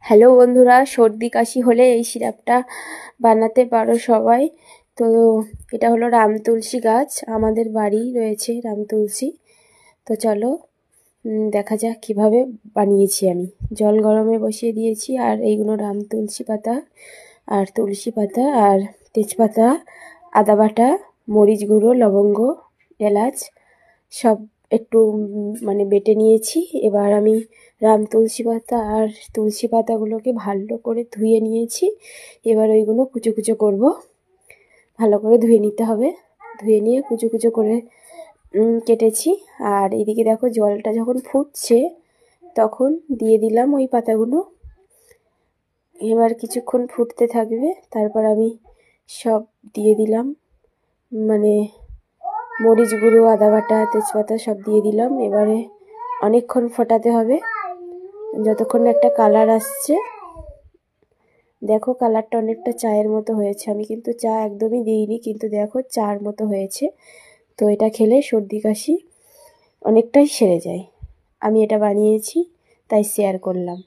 Hello বন্ধুরা, সর্দি কাশি হলে এই সিরাপটা বানাতে পারো সবাই। তো এটা হলো রাম তুলসী গাছ, আমাদের বাড়ি রয়েছে রাম তুলসী। তো চলো দেখা যাক কিভাবে বানিয়েছি আমি। জল গরমে বসিয়ে দিয়েছি, আর এইগুলো রাম তুলসী পাতা আর তুলসী পাতা আর তেজপাতা, আদা বাটা, মরিচ গুঁড়ো, লবঙ্গ, এলাচ সব একটু মানে বেটে নিয়েছি। এবার আমি রাম তুলসী পাতা আর তুলসী পাতাগুলোকে ভালো করে ধুয়ে নিয়েছি। এবার ওইগুলো কুচো কুচো করব, ভালো করে ধুয়ে নিতে হবে। ধুয়ে নিয়ে কুচো কুচো করে কেটেছি। আর এদিকে দেখো, জলটা যখন ফুটছে তখন দিয়ে দিলাম ওই পাতাগুলো। এবার কিছুক্ষণ ফুটতে থাকবে, তারপর আমি সব দিয়ে দিলাম, মানে মরিচ গুঁড়ো, আদা বাটা, তেজপাতা সব দিয়ে দিলাম। এবারে অনেকক্ষণ ফোটাতে হবে, যতক্ষণ একটা কালার আসছে। দেখো কালারটা অনেকটা চায়ের মতো হয়েছে। আমি কিন্তু চা একদমই দিইনি, কিন্তু দেখো চার মতো হয়েছে। তো এটা খেলে সর্দি কাশি অনেকটাই সেরে যায়। আমি এটা বানিয়েছি, তাই শেয়ার করলাম।